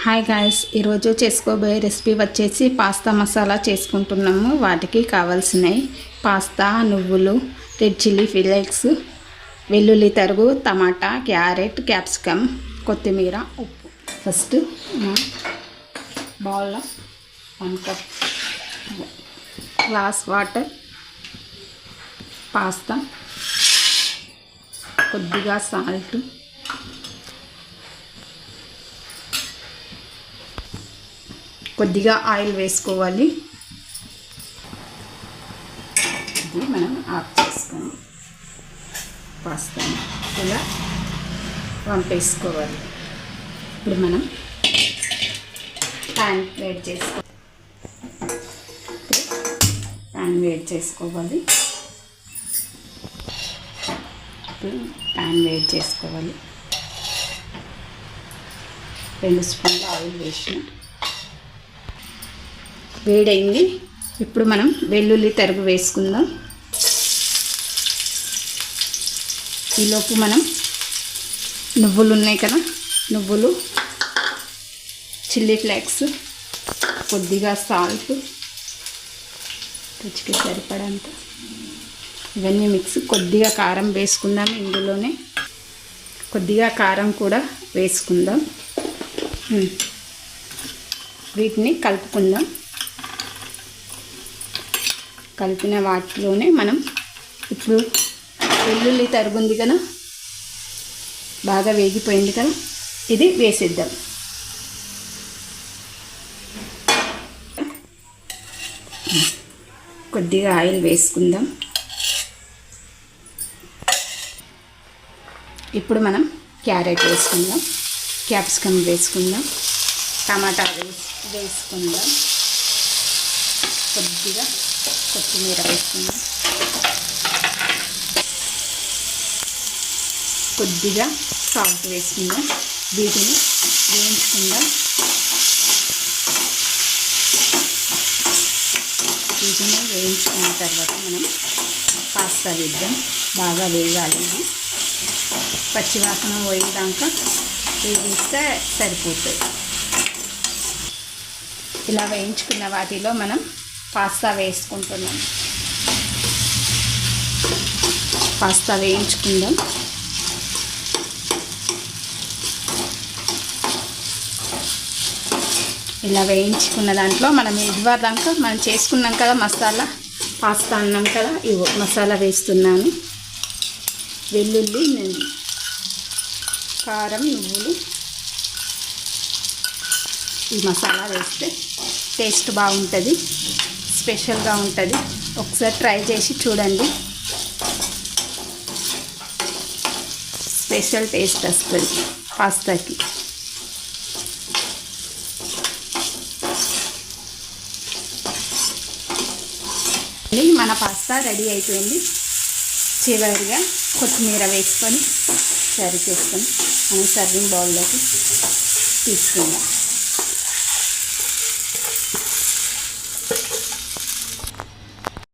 Hi guys, ఈరోజు చేసుకోబోయే recipe వచ్చేసి పాస్తా మసాలా చేసుకుంటున్నాము. వాటికి కావాల్సినవి పాస్తా, నువ్వులు, రెడ్ చిల్లీ ఫ్లేక్స్, వెల్లుల్లి తరుగు, టమాటా, క్యారెట్, క్యాప్సికమ్, కొత్తిమీర, ఉప్పు. ఫస్ట్ బౌల్లో 1 కప్ గ్లాస్ వాటర్, పాస్తా, కొద్దిగా సాల్ట్, కొద్దిగా ఆయిల్ వేసుకోవాలి. ఇది మనం ఆఫ్ చేసుకొని పాస్తాని ఇలా వంపేసుకోవాలి. ఇప్పుడు మనం ప్యాన్ వేడి చేసుకోవాలి. ఇప్పుడు ప్యాన్ వేడి చేసుకోవాలి. 2 స్పూన్ల ఆయిల్ వేసిన వేడైంది. ఇప్పుడు మనం వెల్లుల్లి తరుగు వేసుకుందాం. ఈలోపు మనం నువ్వులు ఉన్నాయి కదా, నువ్వులు, చిల్లీ ఫ్లేక్స్, కొద్దిగా సాల్ట్, రుచికి సరిపడంత ఇవన్నీ మిక్స్. కొద్దిగా కారం వేసుకుందాం. ఇందులోనే కొద్దిగా కారం కూడా వేసుకుందాం. వీటిని కలుపుకుందాం. కలిపిన వాటిలోనే మనం ఇప్పుడు వెల్లుల్లి తరుగుంది కదా, బాగా వేగిపోయింది కదా, ఇది వేసేద్దాం. కొద్దిగా ఆయిల్ వేసుకుందాం. ఇప్పుడు మనం క్యారెట్ వేసుకుందాం, క్యాప్సికమ్ వేసుకుందాం, టమాటా వేసుకుందాం, కొద్దిగా కొత్తిమీర వేసుకుందాం, కొద్దిగా సాల్ట్ వేసుకుందాం. వీటిని వేయించుకుందాం. వీటిని వేయించుకున్న తర్వాత మనం పాస్తా వేద్దాం. బాగా వేగాలి. ఇది పచ్చివాసన పోయేదాకా వేగిస్తే సరిపోతుంది. ఇలా వేయించుకున్న వాటిలో మనం పాస్తా వేసుకుంటున్నాం. పాస్తా వేయించుకుందాం. ఇలా వేయించుకున్న దాంట్లో మనం ఇదివరదాకా మనం చేసుకున్నాం కదా మసాలా, పాస్తా అన్నాం కదా, ఇవో మసాలా వేస్తున్నాను. వెల్లుల్లి, కారం, నువ్వులు, ఈ మసాలా వేస్తే టేస్ట్ బాగుంటుంది, స్పెషల్గా ఉంటుంది. ఒకసారి ట్రై చేసి చూడండి. స్పెషల్ టేస్ట్ వస్తుంది పాస్తాకి. మన పాస్తా రెడీ అయిపోయింది. చివరిగా కొత్తిమీర వేసుకొని సర్వ్ చేసుకొని మనం సర్వింగ్ బౌల్లోకి తీసుకుందాం.